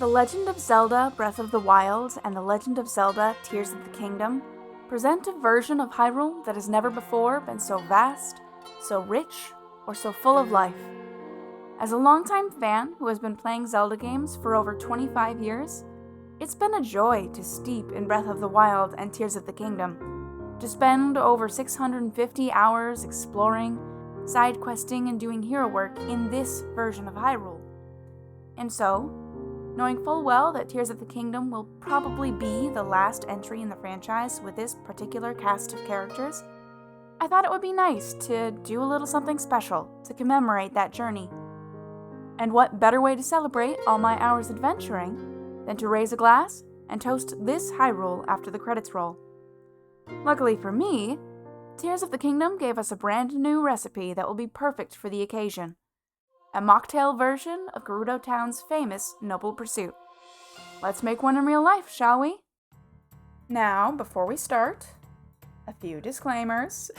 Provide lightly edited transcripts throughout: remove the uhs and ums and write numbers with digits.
The Legend of Zelda Breath of the Wild and The Legend of Zelda Tears of the Kingdom present a version of Hyrule that has never before been so vast, so rich, or so full of life. As a longtime fan who has been playing Zelda games for over 25 years, it's been a joy to steep in Breath of the Wild and Tears of the Kingdom, to spend over 650 hours exploring, side questing, and doing hero work in this version of Hyrule. And so, knowing full well that Tears of the Kingdom will probably be the last entry in the franchise with this particular cast of characters, I thought it would be nice to do a little something special to commemorate that journey. And what better way to celebrate all my hours adventuring than to raise a glass and toast this Hyrule after the credits roll. Luckily for me, Tears of the Kingdom gave us a brand new recipe that will be perfect for the occasion. A mocktail version of Gerudo Town's famous Noble Pursuit. Let's make one in real life, shall we? Now, before we start, a few disclaimers.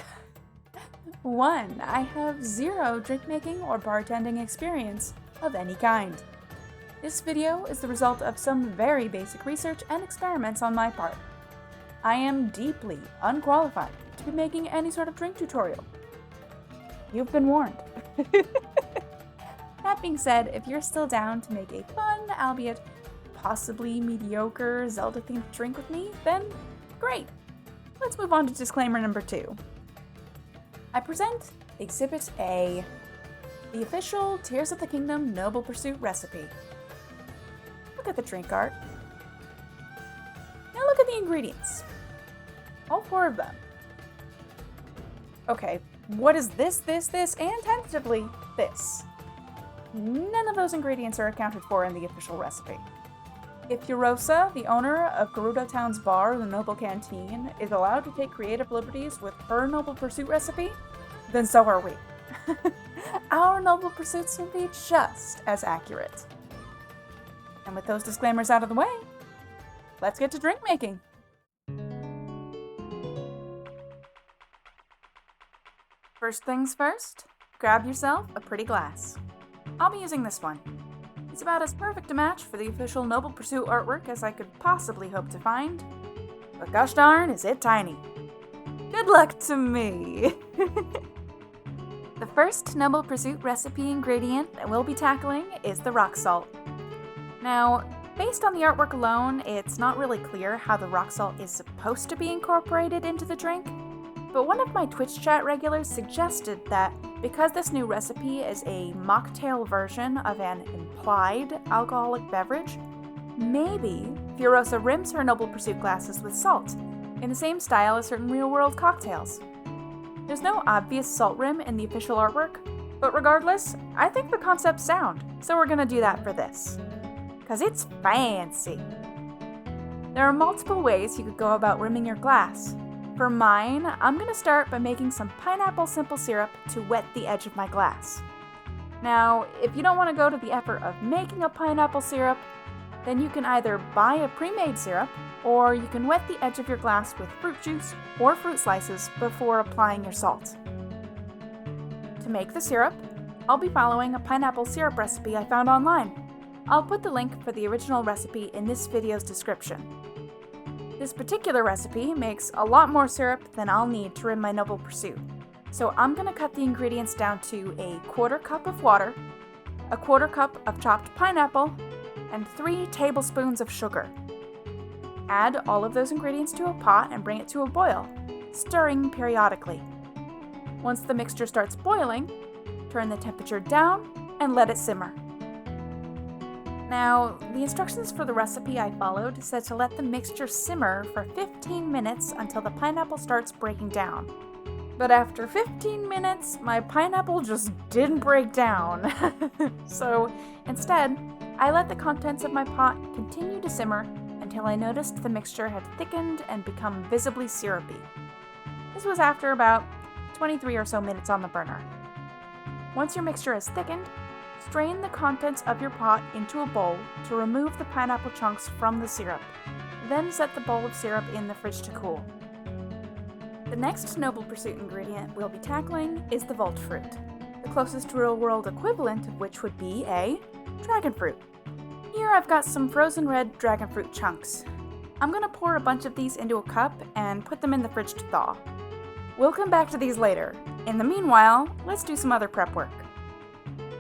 1. I have zero drink making or bartending experience of any kind. This video is the result of some very basic research and experiments on my part. I am deeply unqualified to be making any sort of drink tutorial. You've been warned. That being said, if you're still down to make a fun, albeit possibly mediocre Zelda-themed drink with me, then great! Let's move on to disclaimer number 2. I present Exhibit A, the official Tears of the Kingdom Noble Pursuit recipe. Look at the drink art. Now look at the ingredients. All 4 of them. Okay, what is this, and tentatively this? None of those ingredients are accounted for in the official recipe. If Yurosa, the owner of Gerudo Town's bar, the Noble Canteen, is allowed to take creative liberties with her Noble Pursuit recipe, then so are we. Our Noble Pursuits will be just as accurate. And with those disclaimers out of the way, let's get to drink making. First things first, grab yourself a pretty glass. I'll be using this one. It's about as perfect a match for the official Noble Pursuit artwork as I could possibly hope to find, but gosh darn is it tiny. Good luck to me! The first Noble Pursuit recipe ingredient that we'll be tackling is the rock salt. Now, based on the artwork alone, it's not really clear how the rock salt is supposed to be incorporated into the drink, but one of my Twitch chat regulars suggested that because this new recipe is a mocktail version of an implied alcoholic beverage, maybe Furosa rims her Noble Pursuit glasses with salt, in the same style as certain real-world cocktails. There's no obvious salt rim in the official artwork, but regardless, I think the concept's sound, so we're gonna do that for this. 'Cause it's fancy! There are multiple ways you could go about rimming your glass. For mine, I'm going to start by making some pineapple simple syrup to wet the edge of my glass. Now, if you don't want to go to the effort of making a pineapple syrup, then you can either buy a pre-made syrup, or you can wet the edge of your glass with fruit juice or fruit slices before applying your salt. To make the syrup, I'll be following a pineapple syrup recipe I found online. I'll put the link for the original recipe in this video's description. This particular recipe makes a lot more syrup than I'll need to rim my Noble Pursuit, so I'm going to cut the ingredients down to a 1/4 cup of water, a 1/4 cup of chopped pineapple, and 3 tablespoons of sugar. Add all of those ingredients to a pot and bring it to a boil, stirring periodically. Once the mixture starts boiling, turn the temperature down and let it simmer. Now, the instructions for the recipe I followed said to let the mixture simmer for 15 minutes until the pineapple starts breaking down. But after 15 minutes, my pineapple just didn't break down. So, instead, I let the contents of my pot continue to simmer until I noticed the mixture had thickened and become visibly syrupy. This was after about 23 or so minutes on the burner. Once your mixture has thickened, strain the contents of your pot into a bowl to remove the pineapple chunks from the syrup. Then set the bowl of syrup in the fridge to cool. The next Noble Pursuit ingredient we'll be tackling is the Volt Fruit, the closest real-world equivalent of which would be a dragon fruit. Here I've got some frozen red dragon fruit chunks. I'm gonna pour a bunch of these into a cup and put them in the fridge to thaw. We'll come back to these later. In the meanwhile, let's do some other prep work.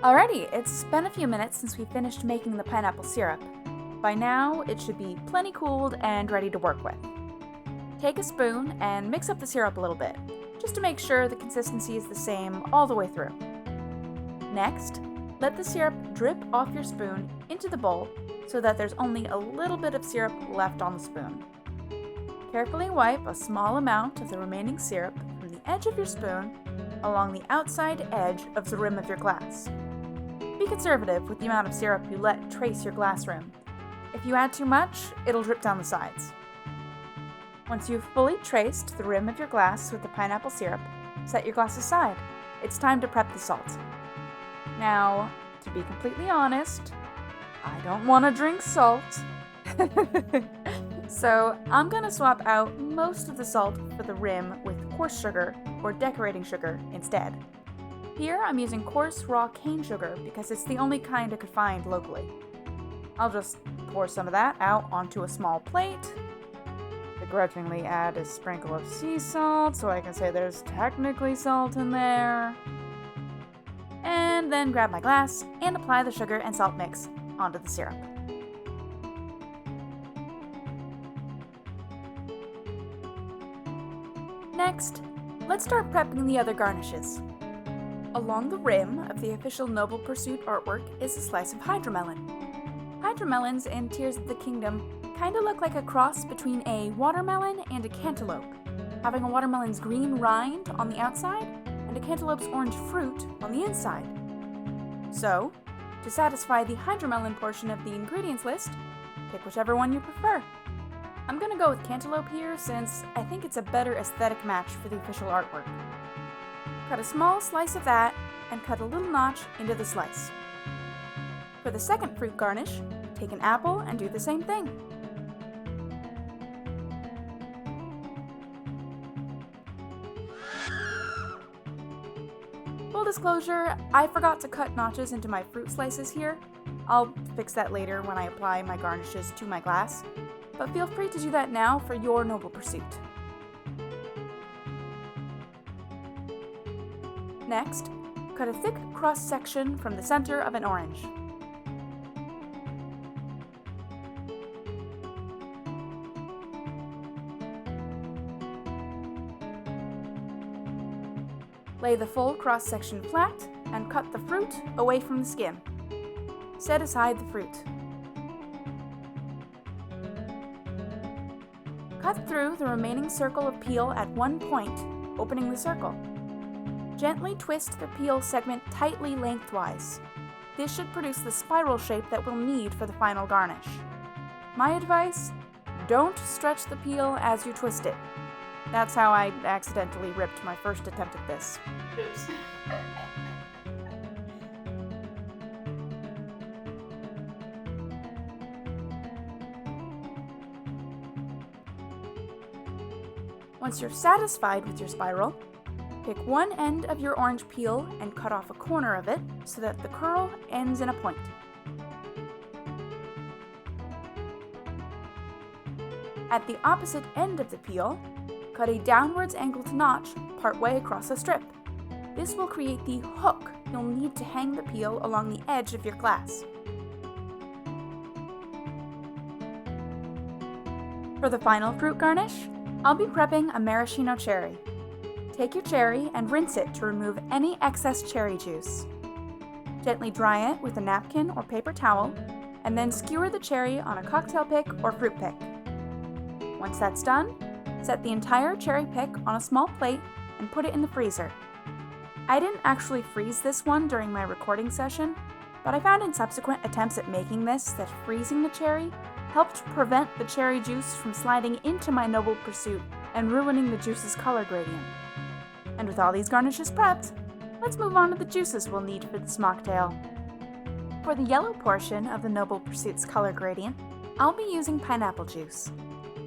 Alrighty, it's been a few minutes since we finished making the pineapple syrup. By now, it should be plenty cooled and ready to work with. Take a spoon and mix up the syrup a little bit, just to make sure the consistency is the same all the way through. Next, let the syrup drip off your spoon into the bowl so that there's only a little bit of syrup left on the spoon. Carefully wipe a small amount of the remaining syrup from the edge of your spoon along the outside edge of the rim of your glass. Be conservative with the amount of syrup you let trace your glass rim. If you add too much, it'll drip down the sides. Once you've fully traced the rim of your glass with the pineapple syrup, set your glass aside. It's time to prep the salt. Now, to be completely honest, I don't want to drink salt. So I'm going to swap out most of the salt for the rim with coarse sugar or decorating sugar instead. Here I'm using coarse raw cane sugar because it's the only kind I could find locally. I'll just pour some of that out onto a small plate. Begrudgingly add a sprinkle of sea salt so I can say there's technically salt in there. And then grab my glass and apply the sugar and salt mix onto the syrup. Next, let's start prepping the other garnishes. Along the rim of the official Noble Pursuit artwork is a slice of hydromelon. Hydromelons in Tears of the Kingdom kinda look like a cross between a watermelon and a cantaloupe, having a watermelon's green rind on the outside and a cantaloupe's orange fruit on the inside. So, to satisfy the hydromelon portion of the ingredients list, pick whichever one you prefer. I'm gonna go with cantaloupe here since I think it's a better aesthetic match for the official artwork. Cut a small slice of that and cut a little notch into the slice. For the second fruit garnish, take an apple and do the same thing. Full disclosure, I forgot to cut notches into my fruit slices here. I'll fix that later when I apply my garnishes to my glass, but feel free to do that now for your Noble Pursuit. Next, cut a thick cross-section from the center of an orange. Lay the full cross-section flat and cut the fruit away from the skin. Set aside the fruit. Cut through the remaining circle of peel at one point, opening the circle. Gently twist the peel segment tightly lengthwise. This should produce the spiral shape that we'll need for the final garnish. My advice, don't stretch the peel as you twist it. That's how I accidentally ripped my first attempt at this. Oops. Once you're satisfied with your spiral, pick one end of your orange peel and cut off a corner of it so that the curl ends in a point. At the opposite end of the peel, cut a downwards angled notch partway across a strip. This will create the hook you'll need to hang the peel along the edge of your glass. For the final fruit garnish, I'll be prepping a maraschino cherry. Take your cherry and rinse it to remove any excess cherry juice. Gently dry it with a napkin or paper towel, and then skewer the cherry on a cocktail pick or fruit pick. Once that's done, set the entire cherry pick on a small plate and put it in the freezer. I didn't actually freeze this one during my recording session, but I found in subsequent attempts at making this that freezing the cherry helped prevent the cherry juice from sliding into my Noble Pursuit and ruining the juice's color gradient. And with all these garnishes prepped, let's move on to the juices we'll need for this mocktail. For the yellow portion of the Noble Pursuit's color gradient, I'll be using pineapple juice.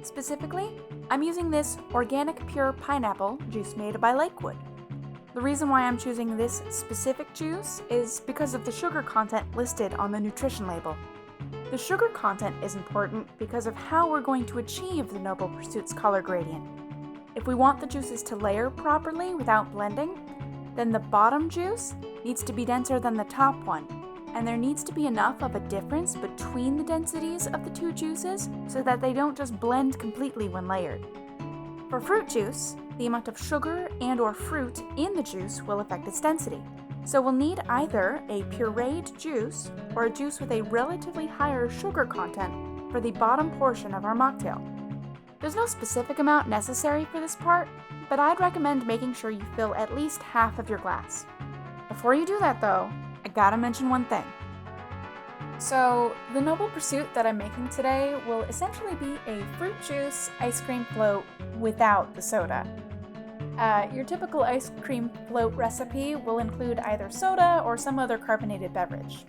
Specifically, I'm using this organic pure pineapple juice made by Lakewood. The reason why I'm choosing this specific juice is because of the sugar content listed on the nutrition label. The sugar content is important because of how we're going to achieve the Noble Pursuit's color gradient. If we want the juices to layer properly without blending, then the bottom juice needs to be denser than the top one, and there needs to be enough of a difference between the densities of the two juices so that they don't just blend completely when layered. For fruit juice, the amount of sugar and/or fruit in the juice will affect its density. So we'll need either a pureed juice or a juice with a relatively higher sugar content for the bottom portion of our mocktail. There's no specific amount necessary for this part, but I'd recommend making sure you fill at least half of your glass. Before you do that though, I gotta mention one thing. So, the Noble Pursuit that I'm making today will essentially be a fruit juice ice cream float without the soda. Your typical ice cream float recipe will include either soda or some other carbonated beverage.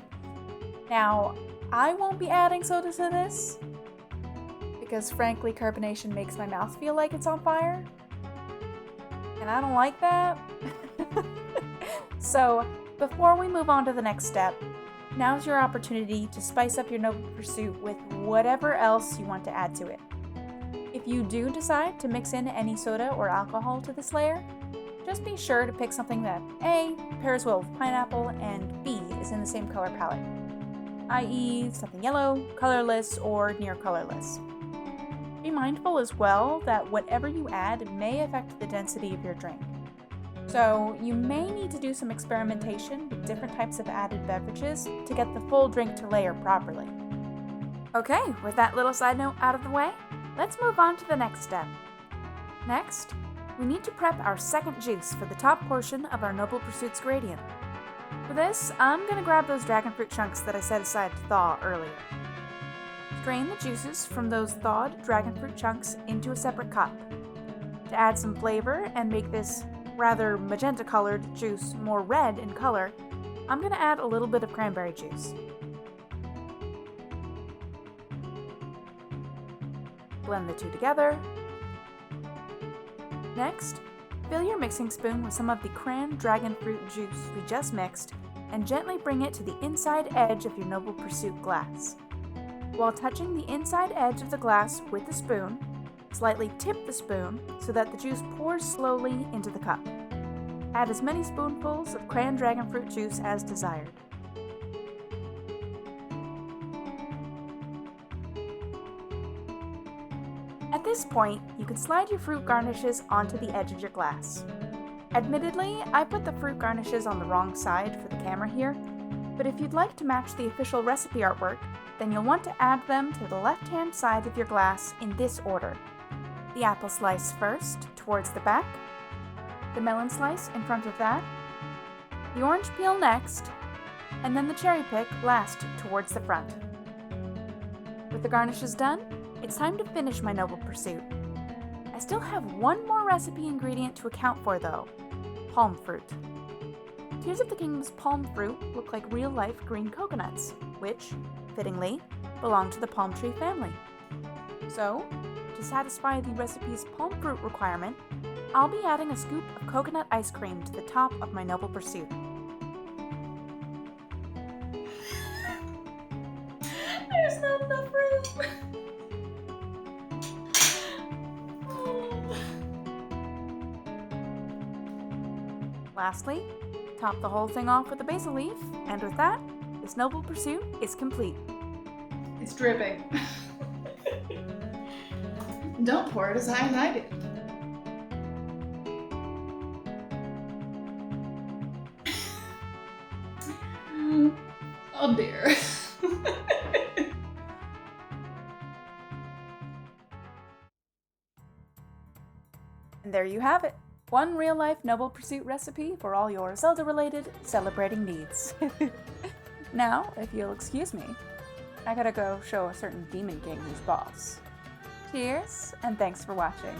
Now, I won't be adding soda to this, because frankly carbonation makes my mouth feel like it's on fire, and I don't like that. So, before we move on to the next step, now's your opportunity to spice up your Noble Pursuit with whatever else you want to add to it. If you do decide to mix in any soda or alcohol to this layer, just be sure to pick something that A, pairs well with pineapple, and B, is in the same color palette, i.e. something yellow, colorless, or near colorless. Be mindful as well that whatever you add may affect the density of your drink. So you may need to do some experimentation with different types of added beverages to get the full drink to layer properly. Okay, with that little side note out of the way, let's move on to the next step. Next, we need to prep our second juice for the top portion of our Noble Pursuit's gradient. For this, I'm going to grab those dragon fruit chunks that I set aside to thaw earlier. Strain the juices from those thawed dragon fruit chunks into a separate cup. To add some flavor and make this rather magenta-colored juice more red in color, I'm going to add a little bit of cranberry juice. Blend the two together. Next, fill your mixing spoon with some of the dragon fruit juice we just mixed and gently bring it to the inside edge of your Noble Pursuit glass. While touching the inside edge of the glass with the spoon, slightly tip the spoon so that the juice pours slowly into the cup. Add as many spoonfuls of dragon fruit juice as desired. At this point, you can slide your fruit garnishes onto the edge of your glass. Admittedly, I put the fruit garnishes on the wrong side for the camera here, but if you'd like to match the official recipe artwork, then you'll want to add them to the left-hand side of your glass in this order. The apple slice first, towards the back, the melon slice in front of that, the orange peel next, and then the cherry pick last towards the front. With the garnishes done, it's time to finish my Noble Pursuit. I still have one more recipe ingredient to account for though: palm fruit. Tears of the Kingdom's palm fruit look like real-life green coconuts, which, fittingly, belong to the palm tree family. So, to satisfy the recipe's palm fruit requirement, I'll be adding a scoop of coconut ice cream to the top of my Noble Pursuit. There's not enough room. Lastly, top the whole thing off with a basil leaf, and with that, this Noble Pursuit is complete. It's dripping. Don't pour it as high as I did. Oh dear. And there you have it. One real-life Noble Pursuit recipe for all your Zelda-related celebrating needs. Now, if you'll excuse me, I gotta go show a certain Demon King who's boss. Cheers, and thanks for watching.